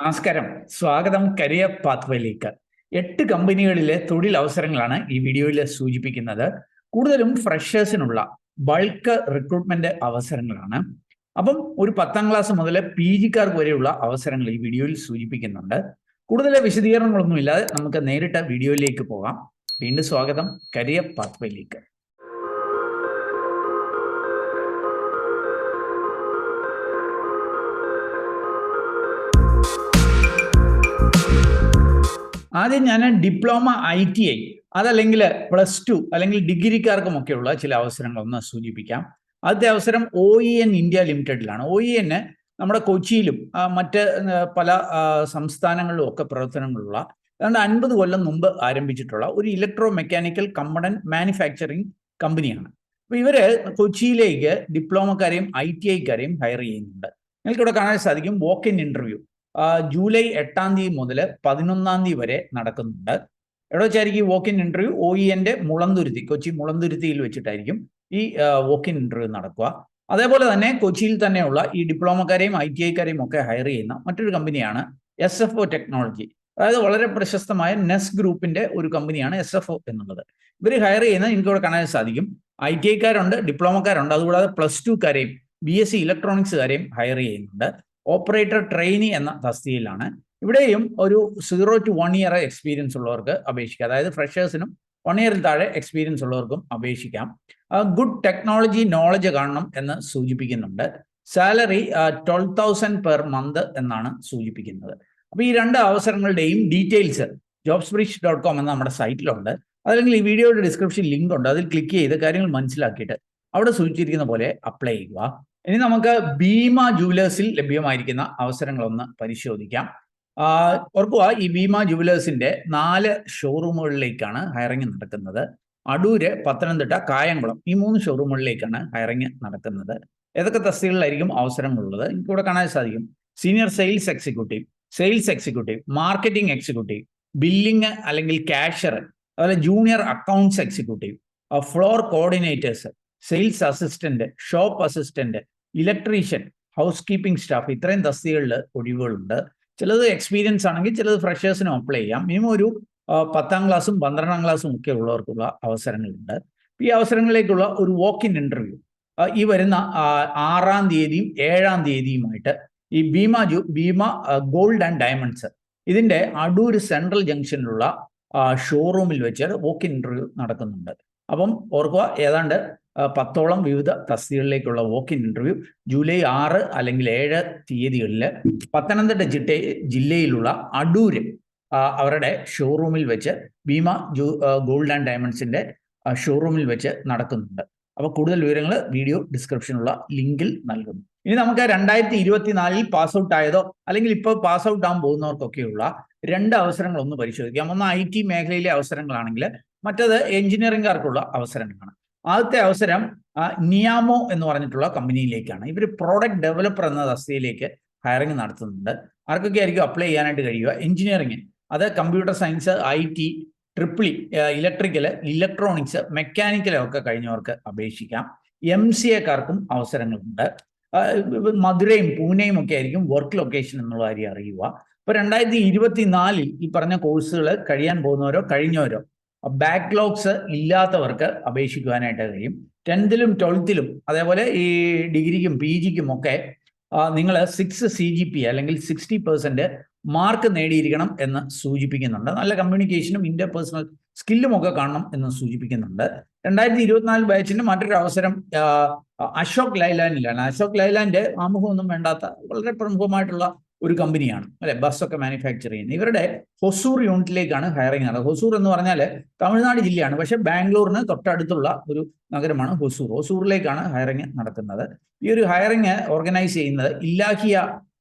നമസ്കാരം. സ്വാഗതം കരിയർ പാത്വേയിലേക്ക്. 8 കമ്പനികളിലെ തൊഴിലവസരങ്ങളാണ് ഈ വീഡിയോയിൽ സൂചിപ്പിക്കുന്നത്. കൂടുതലും ഫ്രഷേഴ്സിനുള്ള ബൾക്ക് റിക്രൂട്ട്മെന്റ് അവസരങ്ങളാണ്. അപ്പം ഒരു 10ാം ക്ലാസ് മുതൽ PGക്കാർക്ക് വരെയുള്ള അവസരങ്ങൾ ഈ വീഡിയോയിൽ സൂചിപ്പിക്കുന്നുണ്ട്. കൂടുതൽ വിശദീകരണങ്ങളൊന്നുമില്ലാതെ നമുക്ക് നേരിട്ട് വീഡിയോയിലേക്ക് പോകാം. വീണ്ടും സ്വാഗതം കരിയർ പാത്വേയിലേക്ക്. ആദ്യം ഞാൻ ഡിപ്ലോമ ITI അതല്ലെങ്കിൽ +2 അല്ലെങ്കിൽ ഡിഗ്രിക്കാർക്കുമൊക്കെയുള്ള ചില അവസരങ്ങളൊന്ന് സൂചിപ്പിക്കാം. ആദ്യത്തെ അവസരം OEN ഇന്ത്യ ലിമിറ്റഡിലാണ്. OEN നമ്മുടെ കൊച്ചിയിലും മറ്റ് പല സംസ്ഥാനങ്ങളിലും ഒക്കെ പ്രവർത്തനങ്ങളുള്ള ഏതാണ്ട് 50 കൊല്ലം മുമ്പ് ആരംഭിച്ചിട്ടുള്ള ഒരു ഇലക്ട്രോ മെക്കാനിക്കൽ കമ്പണന്റ് മാനുഫാക്ചറിങ് കമ്പനിയാണ്. അപ്പോൾ ഇവര് കൊച്ചിയിലേക്ക് ഡിപ്ലോമക്കാരെയും ITIക്കാരെയും ഹയർ ചെയ്യുന്നുണ്ട്. നിങ്ങൾക്കിവിടെ കാണാൻ സാധിക്കും വോക്ക് ഇൻ ഇന്റർവ്യൂ ജൂലൈ 8 മുതൽ 11 വരെ നടക്കുന്നുണ്ട്. എവിടെ വെച്ചായിരിക്കും walk in interview? OEN Mulanthuruthy, Kochi മുളന്തുരുത്തിയിൽ വെച്ചിട്ടായിരിക്കും ഈ വോക്ക് ഇൻ ഇന്റർവ്യൂ നടക്കുക. അതേപോലെ തന്നെ കൊച്ചിയിൽ തന്നെയുള്ള ഈ ഡിപ്ലോമക്കാരെയും ITIക്കാരെയും ഒക്കെ ഹയർ ചെയ്യുന്ന മറ്റൊരു കമ്പനിയാണ് SFO ടെക്നോളജി. അതായത് വളരെ പ്രശസ്തമായ നെസ് ഗ്രൂപ്പിന്റെ ഒരു കമ്പനിയാണ് SFO എന്നുള്ളത്. ഇവർ ഹയർ ചെയ്യുന്നത് എനിക്കിവിടെ കാണാൻ സാധിക്കും ITIക്കാരുണ്ട്, ഡിപ്ലോമക്കാരുണ്ട്, അതുകൂടാതെ +2കാരെയും BSc ഇലക്ട്രോണിക്സുകാരെയും ഹയർ ചെയ്യുന്നുണ്ട്. ഓപ്പറേറ്റർ ട്രെയിനി എന്ന തസ്തികയിലാണ്. ഇവിടെയും ഒരു 0 to 1 year എക്സ്പീരിയൻസ് ഉള്ളവർക്ക് അപേക്ഷിക്കാം. അതായത് ഫ്രഷേഴ്സിനും 1 yearൽ താഴെ എക്സ്പീരിയൻസ് ഉള്ളവർക്കും അപേക്ഷിക്കാം. ഗുഡ് ടെക്നോളജി നോളജ് കാണണം എന്ന് സൂചിപ്പിക്കുന്നുണ്ട്. സാലറി 12,000 പെർ മന്ത് എന്നാണ് സൂചിപ്പിക്കുന്നത്. അപ്പോൾ ഈ രണ്ട് അവസരങ്ങളുടെയും ഡീറ്റെയിൽസ് jobsbridge.com എന്ന നമ്മുടെ സൈറ്റിലുണ്ട്. അതല്ലെങ്കിൽ ഈ വീഡിയോയുടെ ഡിസ്ക്രിപ്ഷൻ ലിങ്ക് ഉണ്ട്, അതിൽ ക്ലിക്ക് ചെയ്ത് കാര്യങ്ങൾ മനസ്സിലാക്കിയിട്ട് അവിടെ സൂചിച്ചിരിക്കുന്ന പോലെ അപ്ലൈ ചെയ്യുക. ഇനി നമുക്ക് ഭീമ ജുവലേഴ്സിൽ ലഭ്യമായിരിക്കുന്ന അവസരങ്ങളൊന്ന് പരിശോധിക്കാം. ഓർക്കുക, ഈ ഭീമ ജുവലേഴ്സിന്റെ 4 ഷോറൂമുകളിലേക്കാണ് ഹയറിംഗ് നടക്കുന്നത്. അടൂര്, പത്തനംതിട്ട, കായംകുളം ഈ 3 ഷോറൂമുകളിലേക്കാണ് ഹയറിംഗ് നടക്കുന്നത്. ഏതൊക്കെ തസ്തികകളിലായിരിക്കും അവസരങ്ങളുള്ളത്? എനിക്കിവിടെ കാണാൻ സാധിക്കും senior sales executive, sales executive, marketing executive, billing അല്ലെങ്കിൽ ക്യാഷ്യർ, അതുപോലെ junior accounts executive, floor coordinators, sales assistant, shop assistant, electrician, house keeping staff, ഇത്രയും തസ്തികകളിൽ ഒഴിവുകളുണ്ട്. ചിലത് എക്സ്പീരിയൻസ് ആണെങ്കിൽ ചിലത് ഫ്രഷേഴ്സിനും അപ്ലൈ ചെയ്യാം. മിനിമം ഒരു 10ാം ക്ലാസ്സും 12ാം ക്ലാസ്സും ഒക്കെ ഉള്ളവർക്കുള്ള അവസരങ്ങളുണ്ട്. ഈ അവസരങ്ങളിലേക്കുള്ള ഒരു വോക്ക് ഇൻ ഇന്റർവ്യൂ ഈ വരുന്ന 6-ാം തീയതിയും 7-ാം തീയതിയുമായിട്ട് ഈ ഭീമ ഗോൾഡ് ആൻഡ് ഡയമണ്ട്സ് ഇതിന്റെ അടൂർ സെൻട്രൽ ജംഗ്ഷനിലുള്ള ഷോറൂമിൽ വെച്ച് വോക്ക് ഇൻ ഇന്റർവ്യൂ നടക്കുന്നുണ്ട്. അപ്പം ഓർക്കുക, ഏതാണ്ട് 10ഓളം വിവിധ തസ്തികകളിലേക്കുള്ള വോക്ക് ഇൻ ഇന്റർവ്യൂ ജൂലൈ 6 അല്ലെങ്കിൽ 7 തീയതികളിൽ പത്തനംതിട്ട ജില്ലയിലുള്ള അടൂര് അവരുടെ ഷോറൂമിൽ വെച്ച് ഭീമ ഗോൾഡ് ആൻഡ് ഡയമണ്ട്സിന്റെ ഷോറൂമിൽ വെച്ച് നടക്കുന്നുണ്ട്. അപ്പോൾ കൂടുതൽ വിവരങ്ങൾ വീഡിയോ ഡിസ്ക്രിപ്ഷനുള്ള ലിങ്കിൽ നൽകുന്നു. ഇനി നമുക്ക് 2024 പാസ് ഔട്ട് ആയതോ അല്ലെങ്കിൽ ഇപ്പോൾ പാസ് ഔട്ട് ആകാൻ പോകുന്നവർക്കൊക്കെയുള്ള 2 അവസരങ്ങൾ ഒന്ന് പരിശോധിക്കാം. ഒന്ന് IT മേഖലയിലെ അവസരങ്ങളാണെങ്കിൽ മറ്റത് എഞ്ചിനീയറിംഗുകാർക്കുള്ള അവസരങ്ങളാണ്. ആദ്യത്തെ അവസരം നിയാമോ എന്ന് പറഞ്ഞിട്ടുള്ള കമ്പനിയിലേക്കാണ്. ഇവർ പ്രോഡക്റ്റ് ഡെവലപ്പർ എന്ന തസ്തികയിലേക്ക് ഹയറിംഗ് നടത്തുന്നുണ്ട്. ആർക്കൊക്കെ ആയിരിക്കും അപ്ലൈ ചെയ്യാനായിട്ട് കഴിയുക? എഞ്ചിനീയറിംഗ്, അത് computer science, IT, triple E, electrical, electronics, mechanical ഒക്കെ കഴിഞ്ഞവർക്ക് അപേക്ഷിക്കാം. MCAക്കാർക്കും അവസരങ്ങളുണ്ട്. മധുരയും പൂനെയും ഒക്കെ ആയിരിക്കും വർക്ക് ലൊക്കേഷൻ എന്നുള്ള കാര്യം അറിയുക. ഇപ്പോൾ 2024 ഈ പറഞ്ഞ കോഴ്സുകൾ കഴിയാൻ പോകുന്നവരോ കഴിഞ്ഞവരോ ബാക്ക്ലോഗ്സ് ഇല്ലാത്തവർക്ക് അപേക്ഷിക്കുവാനായിട്ട് കഴിയും. 10th-ലും 12th-ലും അതേപോലെ ഈ ഡിഗ്രിക്കും PGക്കും ഒക്കെ നിങ്ങൾ 6 CGPA അല്ലെങ്കിൽ 60% മാർക്ക് നേടിയിരിക്കണം എന്ന് സൂചിപ്പിക്കുന്നുണ്ട്. നല്ല കമ്മ്യൂണിക്കേഷനും ഇന്റർപേഴ്സണൽ സ്കില്ലും ഒക്കെ കാണണം എന്ന് സൂചിപ്പിക്കുന്നുണ്ട്. 2024 ബാച്ചിന് മറ്റൊരു അവസരം അശോക് ലൈലാൻഡിലാണ്. അശോക് ലൈലാൻഡ് ആമുഖമൊന്നും വേണ്ടാത്ത വളരെ പ്രമുഖമായിട്ടുള്ള ഒരു കമ്പനിയാണ്, അല്ലെ, ബസ്സൊക്കെ മാനുഫാക്ചർ ചെയ്യുന്നത്. ഇവരുടെ ഹൊസൂർ യൂണിറ്റിലേക്കാണ് ഹയറിംഗ് നടക്കുന്നത്. ഹൊസൂർ എന്ന് പറഞ്ഞാൽ തമിഴ്നാട് ജില്ലയാണ്, പക്ഷെ ബാംഗ്ലൂരിന് തൊട്ടടുത്തുള്ള ഒരു നഗരമാണ് ഹൊസൂർ. ഹൊസൂറിലേക്കാണ് ഹയറിംഗ് നടക്കുന്നത്. ഈ ഒരു ഹയറിംഗ് ഓർഗനൈസ് ചെയ്യുന്നത് ഇല്ലാഹിയ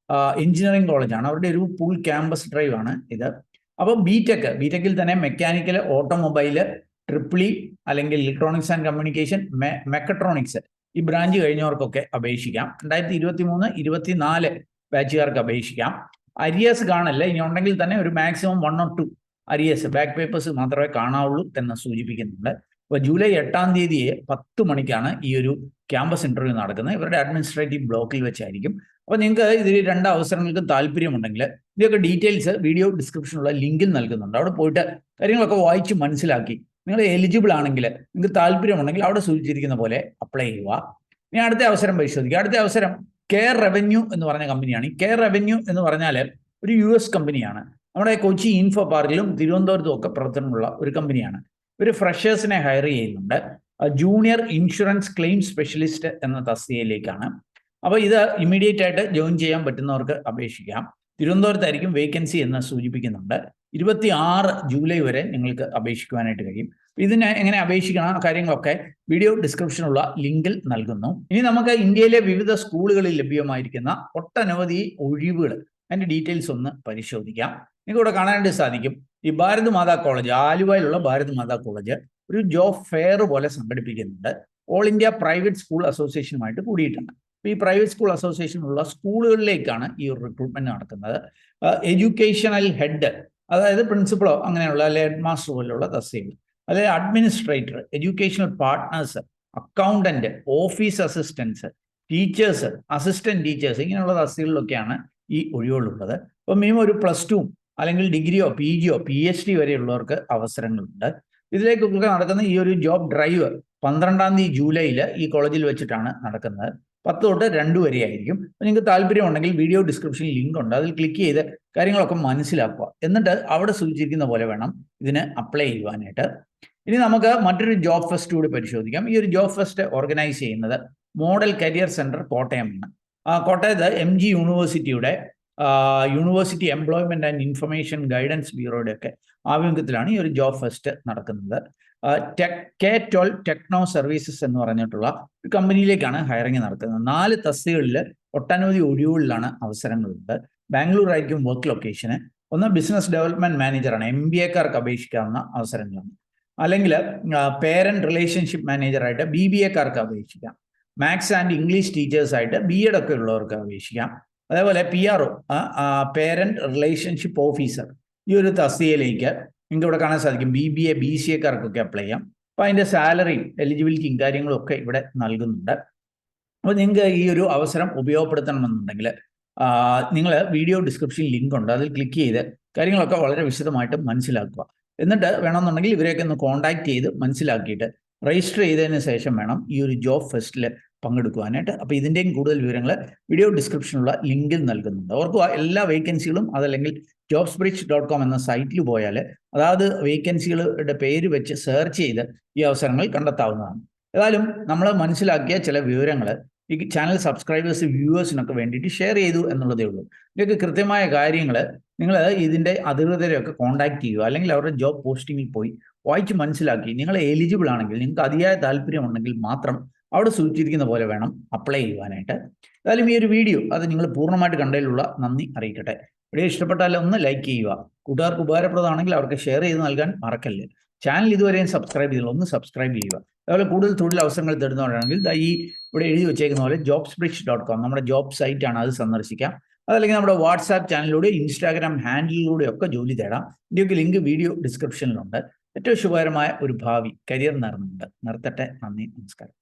എഞ്ചിനീയറിംഗ് കോളേജാണ്. അവരുടെ ഒരു ഫുൾ ക്യാമ്പസ് ഡ്രൈവ് ആണ് ഇത്. അപ്പോൾ ബിടെക്കിൽ തന്നെ മെക്കാനിക്കൽ, ഓട്ടോമൊബൈല്, ട്രിപ്പിളി അല്ലെങ്കിൽ ഇലക്ട്രോണിക്സ് ആൻഡ് കമ്മ്യൂണിക്കേഷൻ, മെക്കട്രോണിക്സ് ഈ ബ്രാഞ്ച് കഴിഞ്ഞവർക്കൊക്കെ അപേക്ഷിക്കാം. 2023-24 ബാച്ചുകാർക്ക് അപേക്ഷിക്കാം. അരിയസ് കാണില്ല, ഇനി ഉണ്ടെങ്കിൽ തന്നെ ഒരു maximum 1 or 2 arrears back papers മാത്രമേ കാണാവുള്ളൂ എന്ന് സൂചിപ്പിക്കുന്നുണ്ട്. അപ്പോൾ ജൂലൈ 8-ാം തീയതി 10 മണിക്കാണ് ഈ ഒരു ക്യാമ്പസ് ഇന്റർവ്യൂ നടക്കുന്നത്. ഇവരുടെ അഡ്മിനിസ്ട്രേറ്റീവ് ബ്ലോക്കിൽ വെച്ചായിരിക്കും. അപ്പോൾ നിങ്ങൾക്ക് ഇതിൽ 2 അവസരങ്ങൾക്ക് താല്പര്യമുണ്ടെങ്കിൽ ഇതൊക്കെ ഡീറ്റെയിൽസ് വീഡിയോ ഡിസ്ക്രിപ്ഷനിലുള്ള ലിങ്കിൽ നൽകുന്നുണ്ട്. അവിടെ പോയിട്ട് കാര്യങ്ങളൊക്കെ വായിച്ച് മനസ്സിലാക്കി നിങ്ങൾ എലിജിബിൾ ആണെങ്കിൽ, നിങ്ങൾക്ക് താല്പര്യമുണ്ടെങ്കിൽ അവിടെ സൂചിച്ചിരിക്കുന്ന പോലെ അപ്ലൈ ചെയ്യുക. ഇനി അടുത്ത അവസരം പരിശോധിക്കുക. അടുത്ത അവസരം കെയർ റവന്യൂ എന്ന് പറഞ്ഞ കമ്പനിയാണ്. ഈ കെയർ റവന്യൂ എന്ന് പറഞ്ഞാൽ ഒരു US കമ്പനിയാണ്. നമ്മുടെ കൊച്ചി ഇൻഫോ പാർക്കിലും തിരുവനന്തപുരത്തും ഒക്കെ പ്രവർത്തനമുള്ള ഒരു കമ്പനിയാണ്. ഇവർ ഫ്രഷേഴ്സിനെ ഹയർ ചെയ്യുന്നുണ്ട്. ജൂനിയർ ഇൻഷുറൻസ് ക്ലെയിം സ്പെഷ്യലിസ്റ്റ് എന്ന തസ്തികയിലേക്കാണ്. അപ്പോൾ ഇത് ഇമ്മീഡിയറ്റ് ആയിട്ട് ജോയിൻ ചെയ്യാൻ പറ്റുന്നവർക്ക് അപേക്ഷിക്കാം. തിരുവനന്തപുരത്തായിരിക്കും വേക്കൻസി എന്ന് സൂചിപ്പിക്കുന്നുണ്ട്. 26 ജൂലൈ വരെ നിങ്ങൾക്ക് അപേക്ഷിക്കുവാനായിട്ട് കഴിയും. ഇതിന് എങ്ങനെ അപേക്ഷിക്കണം ആ കാര്യങ്ങളൊക്കെ വീഡിയോ ഡിസ്ക്രിപ്ഷനുള്ള ലിങ്കിൽ നൽകുന്നു. ഇനി നമുക്ക് ഇന്ത്യയിലെ വിവിധ സ്കൂളുകളിൽ ലഭ്യമായിരിക്കുന്ന ഒട്ടനവധി ഒഴിവുകൾ, അതിൻ്റെ ഡീറ്റെയിൽസ് ഒന്ന് പരിശോധിക്കാം. നിങ്ങൾക്ക് ഇവിടെ കാണാനായിട്ട് സാധിക്കും. ഈ ഭാരത് മാതാ കോളേജ്, ആലുവയിലുള്ള ഭാരത് മാതാ കോളേജ് ഒരു ജോബ് ഫെയർ പോലെ സംഘടിപ്പിക്കുന്നുണ്ട്. ഓൾ ഇന്ത്യ പ്രൈവറ്റ് സ്കൂൾ അസോസിയേഷനുമായിട്ട് കൂടിയിട്ടുണ്ട്. അപ്പോൾ ഈ പ്രൈവറ്റ് സ്കൂൾ അസോസിയേഷനുള്ള സ്കൂളുകളിലേക്കാണ് ഈ ഒരു റിക്രൂട്ട്മെന്റ് നടക്കുന്നത്. എഡ്യൂക്കേഷണൽ ഹെഡ്, അതായത് പ്രിൻസിപ്പളോ അങ്ങനെയുള്ള അല്ലെങ്കിൽ ഹെഡ് മാസ്റ്റർ പോലുള്ള തസ്തികകൾ, അല്ലെങ്കിൽ administrator, educational partners, accountant, office assistance, teachers, assistant teachers, ഇങ്ങനെയുള്ള തസ്തികകളിലൊക്കെയാണ് ഈ ഒഴിവുകളുള്ളത്. അപ്പോൾ മിനിമം ഒരു +2 അല്ലെങ്കിൽ ഡിഗ്രിയോ PGയോ PhD വരെയുള്ളവർക്ക് അവസരങ്ങളുണ്ട്. ഇതിലേക്കൊക്കെ നടക്കുന്ന ഈ ഒരു ജോബ് ഡ്രൈവ് 12-ാം തീയതി ജൂലൈയിൽ ഈ കോളേജിൽ വെച്ചിട്ടാണ് നടക്കുന്നത്. 10 തൊട്ട് 2 വരെ ആയിരിക്കും. അപ്പോൾ നിങ്ങൾക്ക് താല്പര്യമുണ്ടെങ്കിൽ വീഡിയോ ഡിസ്ക്രിപ്ഷനിൽ ലിങ്ക് ഉണ്ട്, അതിൽ ക്ലിക്ക് ചെയ്ത് കാര്യങ്ങളൊക്കെ മനസ്സിലാക്കുക. എന്നിട്ട് അവിടെ സൂചിച്ചിരിക്കുന്ന പോലെ വേണം ഇതിന് അപ്ലൈ ചെയ്യുവാനായിട്ട്. ഇനി നമുക്ക് മറ്റൊരു ജോബ് ഫെസ്റ്റ് കൂടി പരിശോധിക്കാം. ഈ ഒരു ജോബ് ഫെസ്റ്റ് ഓർഗനൈസ് ചെയ്യുന്നത് മോഡൽ കരിയർ സെന്റർ കോട്ടയമാണ്. കോട്ടയത്ത് MG യൂണിവേഴ്സിറ്റിയുടെ university employment and information guidance ബ്യൂറോയുടെ ഒക്കെ ആഭിമുഖ്യത്തിലാണ് ഈ ഒരു ജോബ് ഫെസ്റ്റ് നടക്കുന്നത്. K12 ടെക്നോ സർവീസസ് എന്ന് പറഞ്ഞിട്ടുള്ള ഒരു കമ്പനിയിലേക്കാണ് ഹയറിംഗ് നടക്കുന്നത്. 4 തസ്തികകളിൽ ഒട്ടനവധി ഒഴിവുകളിലാണ് അവസരങ്ങളുണ്ട്. ബാംഗ്ലൂർ ആയിരിക്കും വർക്ക് ലൊക്കേഷന്. ഒന്ന് ബിസിനസ് ഡെവലപ്മെന്റ് മാനേജറാണ്, MBA-ക്കാർക്ക് അപേക്ഷിക്കാവുന്ന അവസരങ്ങളാണ്. അല്ലെങ്കിൽ പേരന്റ് റിലേഷൻഷിപ്പ് മാനേജറായിട്ട് BBA-ക്കാർക്ക് അപേക്ഷിക്കാം. മാത്സ് ആൻഡ് ഇംഗ്ലീഷ് ടീച്ചേഴ്സായിട്ട് B.Ed ഒക്കെ ഉള്ളവർക്ക് അപേക്ഷിക്കാം. അതേപോലെ PRO, പേരന്റ് റിലേഷൻഷിപ്പ് ഓഫീസർ, ഈ ഒരു തസ്തികയിലേക്ക് നിങ്ങൾക്ക് ഇവിടെ കാണാൻ സാധിക്കും. BBA BCA-ക്കാർക്കൊക്കെ അപ്ലൈ ചെയ്യാം. അപ്പോൾ അതിൻ്റെ സാലറിയും എലിജിബിലിറ്റിയും കാര്യങ്ങളും ഒക്കെ ഇവിടെ നൽകുന്നുണ്ട്. അപ്പോൾ നിങ്ങൾക്ക് ഈ ഒരു അവസരം ഉപയോഗപ്പെടുത്തണമെന്നുണ്ടെങ്കിൽ നിങ്ങൾ വീഡിയോ ഡിസ്ക്രിപ്ഷനിൽ ലിങ്ക് ഉണ്ട്, അതിൽ ക്ലിക്ക് ചെയ്ത് കാര്യങ്ങളൊക്കെ വളരെ വിശദമായിട്ട് മനസ്സിലാക്കുക. എന്നിട്ട് വേണമെന്നുണ്ടെങ്കിൽ ഇവരെയൊക്കെ ഒന്ന് കോൺടാക്ട് ചെയ്ത് മനസ്സിലാക്കിയിട്ട് രജിസ്റ്റർ ചെയ്തതിന് ശേഷം വേണം ഈ ഒരു ജോബ് ഫെസ്റ്റിൽ പങ്കെടുക്കുവാനായിട്ട്. അപ്പോൾ ഇതിൻ്റെയും കൂടുതൽ വിവരങ്ങൾ വീഡിയോ ഡിസ്ക്രിപ്ഷനുള്ള ലിങ്കിൽ നൽകുന്നുണ്ട്. ഓർക്കുക, എല്ലാ വേക്കൻസികളും അതല്ലെങ്കിൽ jobsbridge.com എന്ന സൈറ്റിൽ പോയാൽ അതായത് വേക്കൻസികളുടെ പേര് വെച്ച് സെർച്ച് ചെയ്ത് ഈ അവസരങ്ങൾ കണ്ടെത്താവുന്നതാണ്. ഏതായാലും നമ്മൾ മനസ്സിലാക്കിയ ചില വിവരങ്ങൾ ഈ ചാനൽ സബ്സ്ക്രൈബേഴ്സ് വ്യൂവേഴ്സിനൊക്കെ വേണ്ടിയിട്ട് ഷെയർ ചെയ്തു എന്നുള്ളതേ ഉള്ളൂ. ഇതൊക്കെ കൃത്യമായ കാര്യങ്ങൾ നിങ്ങൾ ഇതിൻ്റെ അധികൃതരെയൊക്കെ കോൺടാക്ട് ചെയ്യുക, അല്ലെങ്കിൽ അവരുടെ ജോബ് പോസ്റ്റിങ്ങിൽ പോയി വായിച്ച് മനസ്സിലാക്കി നിങ്ങൾ എലിജിബിൾ ആണെങ്കിൽ, നിങ്ങൾക്ക് അതിയായ താല്പര്യമുണ്ടെങ്കിൽ മാത്രം അവിടെ സൂചിച്ചിരിക്കുന്ന പോലെ വേണം അപ്ലൈ ചെയ്യുവാനായിട്ട്. ഏതായാലും ഈ ഒരു വീഡിയോ അത് നിങ്ങൾ പൂർണ്ണമായിട്ട് കണ്ടതിലുള്ള നന്ദി അറിയിക്കട്ടെ. വീഡിയോ ഇഷ്ടപ്പെട്ടാൽ ഒന്ന് ലൈക്ക് ചെയ്യുക. കൂട്ടുകാർക്ക് ഉപകാരപ്രദമാണെങ്കിൽ അവർക്ക് ഷെയർ ചെയ്ത് നൽകാൻ മറക്കല്ലേ. ചാനൽ ഇതുവരെയും സബ്സ്ക്രൈബ് ചെയ്തില്ല, ഒന്ന് സബ്സ്ക്രൈബ് ചെയ്യുക. അതുപോലെ കൂടുതൽ തൊഴിൽ അവസരങ്ങൾ തേടുന്നവരാണെങ്കിൽ ഈ ഇവിടെ എഴുതി വെച്ചേക്കുന്ന പോലെ jobsbridge.com നമ്മുടെ ജോബ് സൈറ്റാണ്, അത് സന്ദർശിക്കാം. അതല്ലെങ്കിൽ നമ്മുടെ വാട്സാപ്പ് ചാനലിലൂടെ, ഇൻസ്റ്റാഗ്രാം ഹാൻഡിലൂടെ ഒക്കെ ജോലി തേടാം. ഇതിൻ്റെയൊക്കെ ലിങ്ക് വീഡിയോ ഡിസ്ക്രിപ്ഷനിലുണ്ട്. ഏറ്റവും ശുഭകരമായ ഒരു ഭാവി കരിയർ നിർത്തട്ടെ. നന്ദി, നമസ്കാരം.